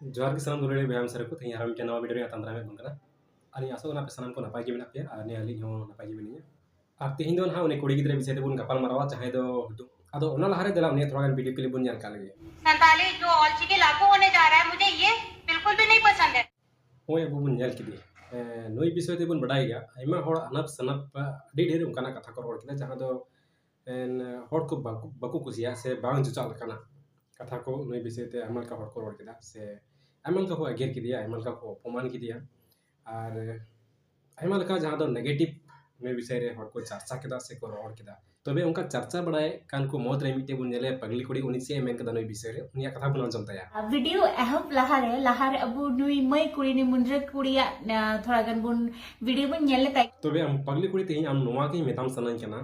जोहार के सानाम दुलारी बयाम सर को तेज आराम नवा वीडियो आताम दाराम बन कना आनी आसो पे सानाम को नपाय गे मेना पे ने आली नपाय गे मिनिया और तेज दो ना उन्हें कुड़ी गिद्रे विषय तेबुन गपाल मारावा चाहे दो आदो ओना लहारे देला उन्हें थोड़ा वीडियो क्लिप बुन का लगे संताली जो ऑलचिकी लागू होने जा रहा है, मुझे ये बिल्कुल भी नहीं पसंद है। ओए अबू बुन किदी नई विषय तेबुन बड़ाई गया आयमा होड़ अनप सनप अडी ढेर उनकाना कथा को रोड किदा जहां दो होड़ को बाकु कुसिया से बांग जुचा लकाना कथा को नई विषय ते अमल का होड़ को रोड किदा से अमल का को अगेर किदिया अमल का को अपमान किदिया और आयमा लका जहां दो नेगेटिव नई विषय रे होड़ को चर्चा किदा से को रोड किदा तबे उनका चर्चा बड़ाए कान को मौत रे मिटे बुन नेले पगली कुड़ी उनी से मेन कदा नई विषय रे उनिया कथा बुन अंजम तया वीडियो एहब लहारे अबु नुई मई कुड़ी नि मुंड्रे कुड़िया थोड़ा गन बुन वीडियो बुन नेले ताई तबे हम पगली कुड़ी तेही हम नोवा के मेताम सनाई केना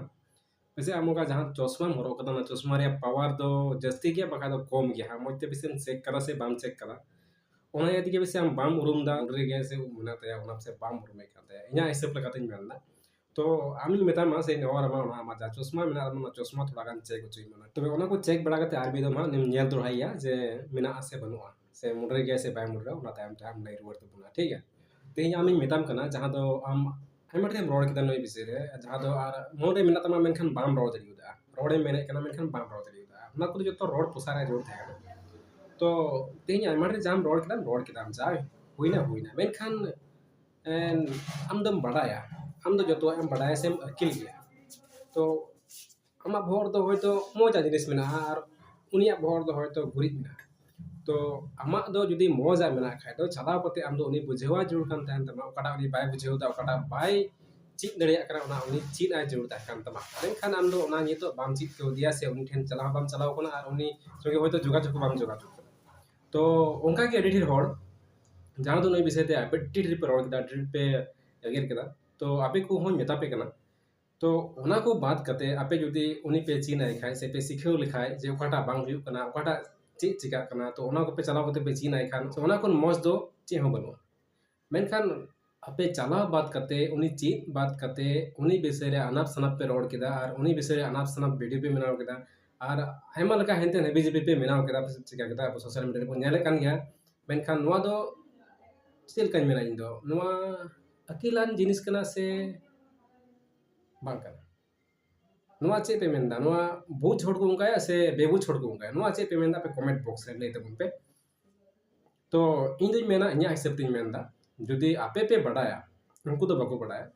वैसे आमोगा जहां चश्मा हरो कदा ना चश्मा रे पावर दो जस्ती गया बका दो कम गया मोते बिसेन चेक करा से बाम चेक करा ओना यदि के बिसे हम बाम उरुम दा रे गे से मुना तया ओना से बाम उरुम करते इना हिसाब लगा तिन मेलना तो आमी मेतामा से नवा रमा ओना मा जा चश्मा मेना रमा चश्मा थोड़ा गान चेक होचई मना तबे ओना को चेक बड़ा करते आर बी दो मा निम नेल दोहाइया जे मेना से बनुआ से मुडरे गे से बाय मुडरे ओना तायम तायम लई रुवर तबुना ठीक है तेही आमी मेताम कना जहां दो आम आयमा टे रोड किदा नई विषय रे जहां दो आर मोरे मेना तमा मेनखान बाम रोड दरियुदा रोडे मेने कना मेनखान बाम रोड दरियुदा ओना को जो रोड पुसारे जोड़ थाया तो तेही आयमा टे जाम रोड किदा जा हुईना मेनखान आमदम बड़ाया आम दो जो एम बड़ाया से अकिल गया तो आमा भोर दो होयतो मोजा जिनिस मेना और उनिया भोर दो होयतो गुरिज मेना तो आमा दो जुदी मोजा मेना खाय दो चलाव कते आम दो उनी बुझेवा जरूर कान तहन तमा ओकाटा उनी बाय बुझेव दा ओकाटा बाय चीज दड़िया करा ओना उनी चीज आ जरूर तहन तमा लेकिन आम दो ओना नितो बाम चीज को दिया से उनी ठेन चलाव बाम चलाव कोना और उनी संगे होयतो जोगाजोग बाम जोगाजोग तो उनका के एडिट होड़ जहां दो नई विषय ते आपे टिट पे रोड किदा टिट पे अगेर किदा तो आपे को हों मेता पे कना तो ओना को बात करते आपे जुदी उनी पे चीन आई खाय से पे सिखेव लिखाय जे ओकाटा बांग हुयु कना ओकाटा ची चिका कना तो ओना को पे चलाव कते पे चीन आई खान तो ओना को मौज दो चे हो बनो मेनखान आपे चलाव बात करते उनी ची बात करते उनी विषय रे अनाप सनाप पे रोड किदा और उनी विषय रे अनाप सनाप वीडियो पे मेनाव किदा और आयमा लका हेनते हेबी जेबी पे मेनाव किदा चिका किदा सोशल मीडिया रे को नेले कान गया मेनखान नोआ दो चेल कान मेना इन दो नोआ अकिलान जिनिस कना से बांग कना नोआ चे पे मेनदा नोआ बुझ छोड़ को उनका से बेबुझ छोड़ को उनका नोआ चे पे मेनदा पे कमेंट बॉक्स रे ले तबुन पे तो इन दिन मेना इnya हिसाब तीन मेनदा जुदी आपे पे बढ़ाया उनको तो बको बढ़ाया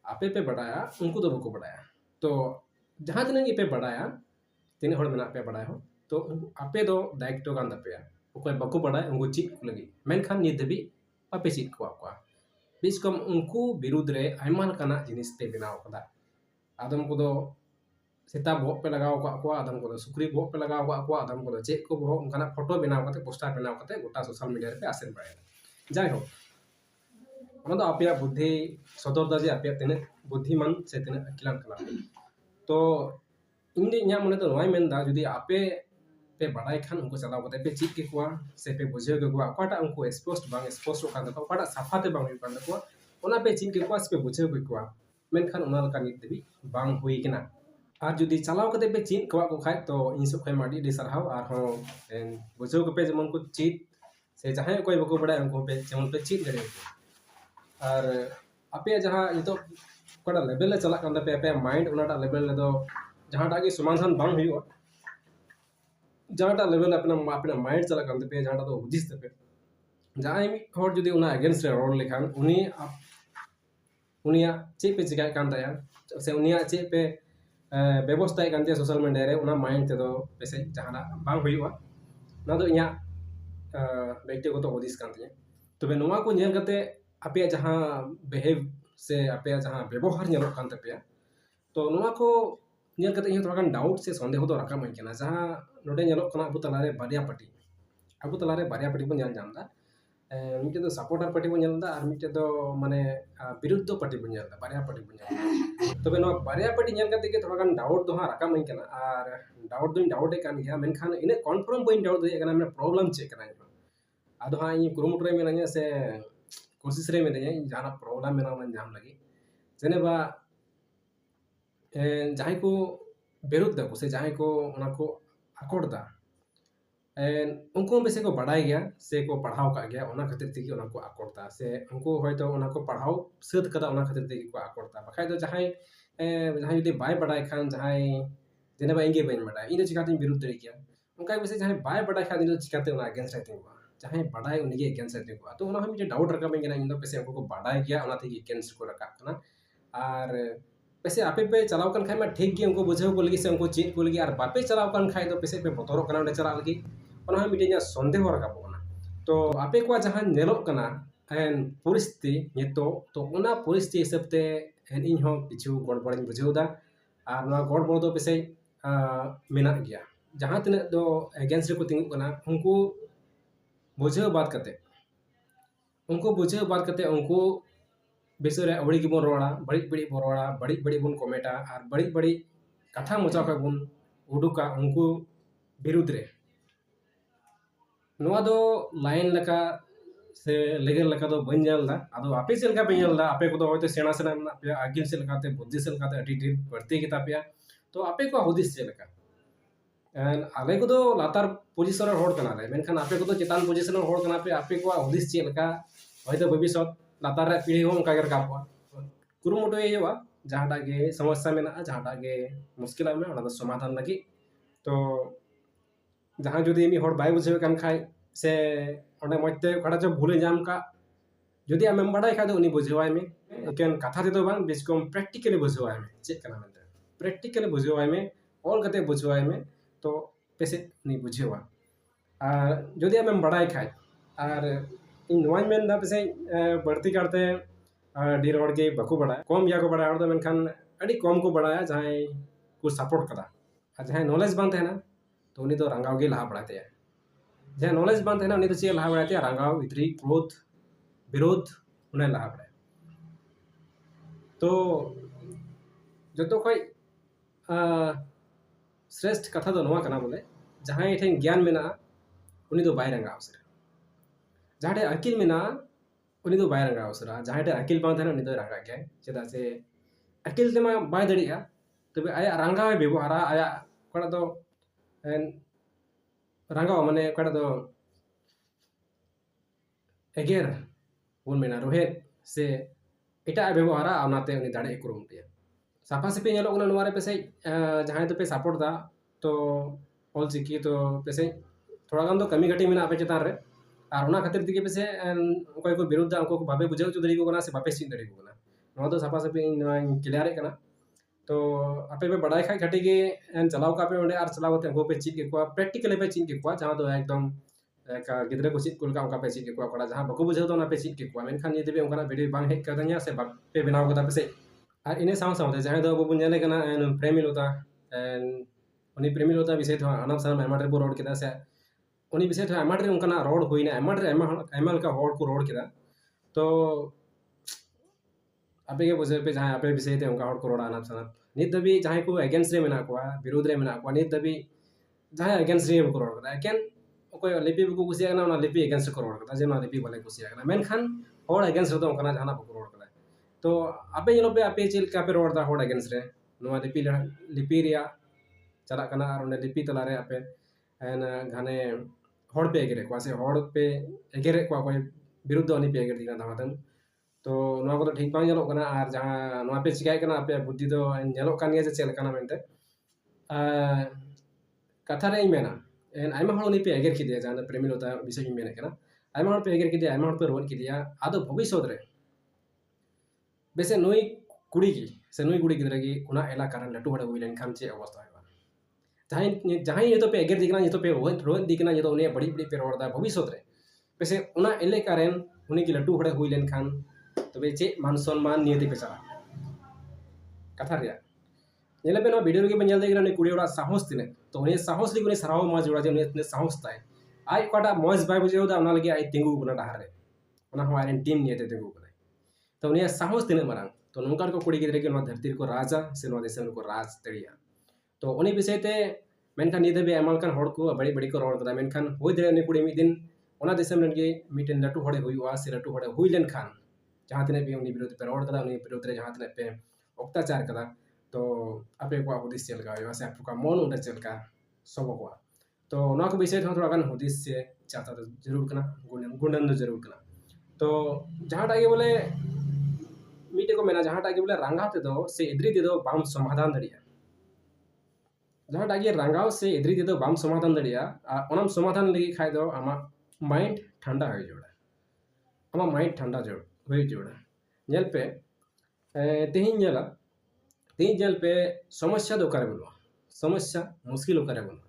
आपे पे बढ़ाया उनको तो बको बढ़ाया तो जहां दिन पे बढ़ाया तीन हड़ मेना पे बढ़ाया हो तो आपे दो दायित्व कान दपेया ओकय बको बढ़ाया उनको चीज को लगी मेनखान नित दबी आपे चीज को बीच कम उनको विरुद्ध रे आयमा लकाना जिनिस पे बनाव कदा आदम को दो सेता बोक पे लगाव को आदम को सुक्री बोक पे लगाव को आदम को चेक को बोक उनकाना फोटो बनाव कते पोस्टर बनाव कते गोटा सोशल मीडिया रे पे आसेन बाय जाय हो ओना दो आपया बुद्धि सदर दा जे आपया तने बुद्धिमान से तने अकिलान कला तो इन इnya मने तो नय मेनदा जुदी आपे पे बड़ाई खान उनको चलाव कते पे चीज के कुआ से पे बुझे के कुआ ओकाटा उनको एक्सपोस्ट कान दो ओकाटा साफाते बांग कान दो ओना पे चीज के कुआ से पे बुझे के कुआ मेनखान ओना लका नित देबी बांग हुई केना और जुदी चलाव कते पे चीज कुआ को खाय तो इन सब खाय माडी दे सरहाव और हो बुझे के पे जमन को चीज से जहां कोई बको बड़ा उनको पे जमन पे चीज दरे और आपे जहां नितो कोडा लेवल ले चला कान पे पे माइंड ओनाटा लेवल ले दो जहां टागे समाधान बांग हुई जहां लेवल अपना अपना माइंड चला कान पे जहां तो हुदिस पे जहां मी हर जुदी उना अगेंस्ट रे रोड लेखान उनी उनिया चे पे चिका कान ताया से उनिया चे पे व्यवस्था कान ते सोशल मीडिया रे उना माइंड ते दो पेसे जहां बांग हुईवा ना दो इया व्यक्तिगत हुदिस कान ते तबे नोवा को नेल कते आपे जहां बिहेव से आपे जहां व्यवहार नेलो कान तपे तो नोवा को नेल कते इन थोड़ा डाउट से संदेह दो रकम है केना जहां नोडे नेलो कना अबु तलारे बारिया पार्टी बन नेल जामदा मिटे तो सपोर्टर पार्टी बन नेलदा और मिटे तो माने विरुद्ध पार्टी बन नेलदा बारिया पार्टी बन नेलदा तबे नो बारिया पार्टी नेल कते के थोड़ा डाउट दो रकम है केना और डाउट ए कान गया मेनखान इने कन्फर्म बइन डाउट दे केना मेना प्रॉब्लम चेक कना आदो हां इ कुरुमुट रे मेना से कोशिश रे मेना जाना प्रॉब्लम मेना नाम लगी जेनेबा जहां को विरुद्ध को से जहां को ओना को आकोड़दा उनको वैसे को बढ़ाई गया से को पढ़ाव का गया ओना खातिर तेगी ओना को आकोड़ता से उनको होयतो ओना को पढ़ाव सद कदा ओना खातिर तेगी को आकोड़ता बखाय तो जहां जुदी बाय बढ़ाई खान जहां जेने बा इंगे बइन बढ़ाई इन चिकाते विरुद्ध रे गया उनका वैसे जहां बाय बढ़ाई खान इन चिकाते ओना अगेंस्ट रहते हुआ जहां बढ़ाई उनगे अगेंस्ट रहते हुआ तो ओना हम जे डाउट रखा बेंगे ना इन वैसे उनको को बढ़ाई गया ओना तेगी अगेंस्ट को रखा ना और वैसे आपे पे चलाव कन खाय मा ठीक गे उनको बुझाव को लगी से उनको चेक को लगी और बापे चलाव कन खाय तो वैसे पे बतरो कना उन्हें चला लगी ओना हम मिटिया संदेह रखा बना तो आपे को जहां नेलोक कना परिस्थिति नितो तो ओना परिस्थिति हिसाब ते इन हो किछु गड़बड़ बुझेदा और ना गड़बड़ दो वैसे मेना गया जहां तिना दो अगेंस्ट को तिंगु कना उनको बुझाव बात करते उनको विषय अवड़ी गिबन रोड़ा बड़ी बड़ी बन रोड़ा बड़ी बड़ी बन कमेटा और बड़ी बड़ी कथा मोचा का बन उडुका उनको विरुद्ध रे नोआ दो लाइन लका से लेगर लका दो बन जेलदा आदो आपे से लका बेलदा आपे को दो होयतो सेना सेना ना पे आगिन से लकाते बुद्धि से लकाते अटी ढेर बढ़ती किता पे तो आपे को हुदिस से लका एन आले को दो लातार पोजीशन होड़ कना रे मेनखान आपे को दो चेतान पोजीशन होड़ कना पे आपे को हुदिस से लका होयतो भविष्य लातार रे पीढ़ी हो उनका गर कापवा कुरुमुटो येवा जहाटा गे समस्या में ना जहाटा गे मुश्किल में ओना दो समाधान लगी तो जहां जुदी मी होड़ बाय बुझे कान खाय से ओंडे मजते कड़ा जो भूले जाम का जुदी आमेम बड़ाई खा दो उनी बुझेवाय में एकेन कथा ते तो बांग बिस्कम प्रैक्टिकली बुझेवाय में चेक कना मेनते प्रैक्टिकली बुझेवाय में ऑल कते बुझेवाय में तो पेसे उनी बुझेवा और जुदी आमेम बड़ाई खाय और इन नोवान मेन दा पेसे बढ़ती करते ढेर हड़ के बको बड़ाय कम या को बड़ाय हड़ दो मेनखान अड़ी कम को बड़ाया जहां को सपोर्ट कदा और जहां नॉलेज बांध है ना तो उनी तो रंगाव गे लहा बढ़ाते हैं जहां नॉलेज बांध है ना उनी तो चे लहा बढ़ाते हैं रंगाव इतरी क्रोध विरोध उन्हें लहा बढ़ाए तो जो तो कोई श्रेष्ठ कथा तो नवा कना बोले जहां ठेन ज्ञान में ना उनी तो बाय रंगाव से जहां ठे अकिल में ना उनी तो बाय रंगाव से जहां ठे अकिल बांध है ना उनी तो रंगा गया चेदा से अकिल ते मा बाय दड़िया तबे आया रंगाव व्यवहारा आया कड़ा तो रंगाव माने कड़ा दो एगेर बन मेना रोहेत से एटा व्यवहारा आनाते उनी दाड़े कुरुमुटिया साफा सिपे नेलो कना नोवारे पेसे जहां तो पे सपोर्ट दा तो ऑल चिकी तो पेसे थोड़ा गान तो कमी घटी मेना आपे चेतान रे और ओना खातिर दिगे पेसे कोई को विरुद्ध उनको को भाबे बुझाव चुदरी को कना से बापे सिन दड़ी को कना नोवा तो साफा सिपे क्लियर कना तो आपे पे बड़ाई खाई घटी के चलाव का पे ओंडे और चलाव ते को पे चीज के को प्रैक्टिकली पे चीज के को जहां तो एकदम का गिद्रे को चीज कुल का उनका पे चीज के को कड़ा जहां बको बुझाव तो ना पे चीज के को मेनखान ये देबे उनका वीडियो बांग हेक करदनिया से पे बनाव कदा पेसे और इने साव साव जहां दो बबु नेले कना प्रेमी लोता उनी प्रेमी लोता विषय तो अनम सनम एमाडर बो रोड केदा से उनी विषय तो एमाडर उनका रोड होइना एमाडर एमएल का होड़ को रोड केदा तो आपे के बुझे पे जहां आपे विषय ते उनका होड़ को रोड अनम सनम नित दबी जहां को अगेंस्ट रे मेना को विरोध रे मेना को नित दबी जहां अगेंस्ट रे को रोड कदा एकेन कोई लिपि को कुसिया ना लिपि अगेंस्ट को रोड कदा जे ना लिपि भले कुसिया ना मेनखान होड़ अगेंस्ट तो उनका जहां को रोड कदा तो आपे येलो पे आपे चेल का पे रोड दा होड़ अगेंस्ट रे नोवा लिपि रिया चला कना और उन्हें लिपि तला रे आपे एन घाने होड़ पे एगेरे को से होड़ पे एगेरे को कोई विरुद्ध उनी पे एगेरे दिना दामादन तो नोवा को तो ठीक बांग येलो कना और जहां नोवा पे चिकाय कना आपे बुद्धि दो येलो कान ये चेल कना मेनते कथा रे मेना एन आइमा होड़ उनी पे एगेर किदिया जहां प्रेमी लोता विषय मेने कना आइमा होड़ पे एगेर किदिया आइमा होड़ पे रोड किदिया आदो भविष्य रे बेसे नई कुड़ी की से नई कुड़ी गिद्रा की उना एलाका रे लटू हड़ हुई लेन खान चे अवस्था है जहां जहां ये तो पे एगेर दिकना ये तो पे रोहन दिकना ये तो उनी बड़ी बड़ी पे रोड दा भविष्य रे बेसे उना एलाका रेन उनी की लटू हड़ हुई लेन खान तबे चे मान सम्मान नियति पे चला कथा रे नेले पे नो वीडियो रे बन जल्दी गिरा ने कुड़ी ओड़ा साहस तिने तो उनी साहस ली उनी सराव मा जोड़ा जे उनी साहस ताय आई कोटा मौज बाय बुझेउ दा उना लगी आई तिंगु गुना डहार रे उना हो आरेन टीम नियते तिंगु गुना तो उनी साहस तिने मारंग तो नोंकार को कुड़ी गिद्रे के नो धरती को राजा से नो देशन को राज तड़िया तो उनी विषय ते मेनखान निदे बे एमल कान होड़ को बड़ी बड़ी को रोड कदा मेनखान होय दरे उनी कुड़ी मी दिन ओना देशम रन के मिटेन लटू होड़े हुईवा से लटू होड़े हुई लेन खान जहां तने भी उनी विरोध पे रोड कदा उनी विरोध रे जहां तने पे अत्याचार कदा तो आपे को हुदिस चल का से आपका मन उंडे चल का सब को तो नवा को विषय थोड़ा गान हुदिस से चाहता तो जरूर कना गुंडन दो जरूर कना तो जहां टाइगे बोले मीटे को मेना जहां टाइगे बोले रंगा ते दो से इद्री ते दो बाम समाधान दड़िया जहां टाइगे रंगाव से इद्री ते दो बाम समाधान दड़िया ओनम समाधान लगी खाय दो आमा माइंड ठंडा हो जोड़ा आमा माइंड ठंडा जोड़ हो जोड़ा नेल पे तेहिं नेला तेहिं जेल पे समस्या दो करे बोलो समस्या मुश्किल करे बोलो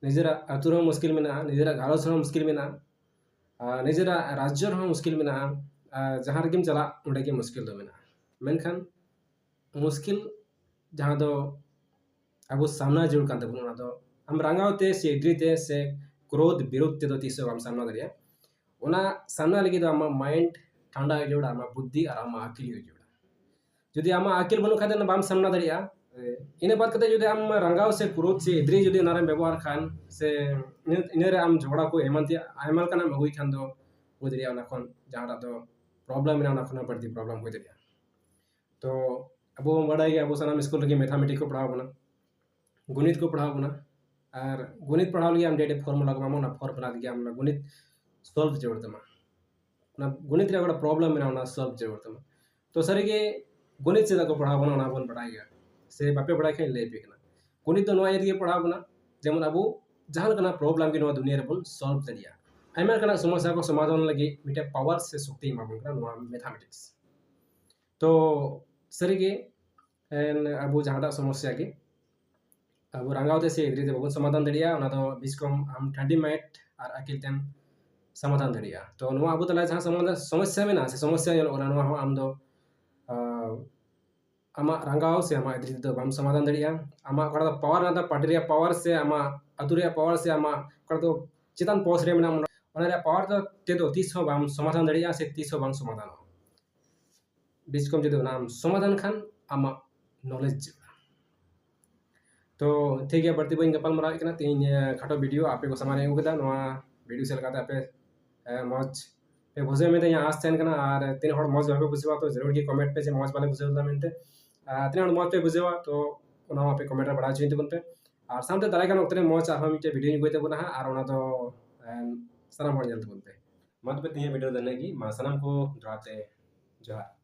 निजरा अतुर मुश्किल में निजरा घारोस मुश्किल में निजरा राज्य मुश्किल में जहाँ रेगिम चला उंडे के मुश्किल दो में मेनखान मुश्किल जहाँ दो अब सामना जरूर कान तबुन दो हम रंगावते से इद्रीते से क्रोध विरोध ते दो तीसो हम सामना दरिया ओना सामना लगी दो आमा माइंड ठंडा हो जोड़ा आमा बुद्धि और आमा आकिल हो जोड़ा जुदी आमा आकिल बनु खाते ना बाम सामना दरिया इन बात करते जुदी आम रंगाव से क्रोध से इद्री जुदी नारे व्यवहार खान से इनरे आम झगड़ा को एमंती आयमाल काना मगुई खान दो हो दरिया ओना खन जहां दो प्रॉब्लम में ओना खन पड़ती प्रॉब्लम हो दरिया तो अब बड़ा गया अब सानाम स्कूल लगी मैथमेटिक्स को पढ़ाओ बना गणित को पढ़ाओ बना और गणित पढ़ाओ लगे हम डेटे फॉर्मूला को मामो ना फॉर्मूला दिया हम गणित सॉल्व जरूरत मा ना गणित रे बड़ा प्रॉब्लम में ना सॉल्व जरूरत मा तो सर के गणित से को पढ़ाओ बना ना बन पढ़ाई गया से बापे पढ़ाई के ले पे गणित तो नवा ये पढ़ाओ बना जेमन अब जहां कना प्रॉब्लम के नवा दुनिया रे बन सॉल्व दरिया आयमा कना समस्या को समाधान लगी मिटे पावर से शक्ति माबन कना नवा मैथमेटिक्स तो सर के अब जहां समस्या के अब रंगावते से इद्री बाबन समाधान दड़िया ओना दो बिस्कम हम ठंडी माइट और अकिल तेम समाधान दड़िया तो नवा अब तला जहां समाधान समस्या में ना से समस्या ओना नवा हम दो आमा रंगाव से आमा इद्री दो बाम समाधान दड़िया आमा कड़ा पावर ना पार्टी पावर से आमा अतुरिया पावर से आमा कड़ा तो चितान पोस रे में ओना पावर तो ते दो 30 बाम समाधान दड़िया से 30 बाम समाधान बिस्कम जदो नाम समाधान खान आमा नॉलेज तो ठीक है बढ़ती बन गपाल मरा कना तीन खाटो वीडियो आपे को सामान एगु कदा नवा वीडियो सेल करते आपे मौज पे बुझे में यहाँ आस चैन कना और तीन हड़ मौज भावे बुझेवा तो जरूर की कमेंट पे से मौज वाले बुझेवा मेनते तीन हड़ मौज पे बुझेवा तो ओना आपे कमेंट रे बड़ा चिंत बन पे और सामते दाराय कान उतरे मौज आरो मिटे वीडियो नि गोइते बना और ओना तो सलाम हड़ जल्द बन पे मत पे तीन वीडियो दने की मा सलाम को जोहाते जोहार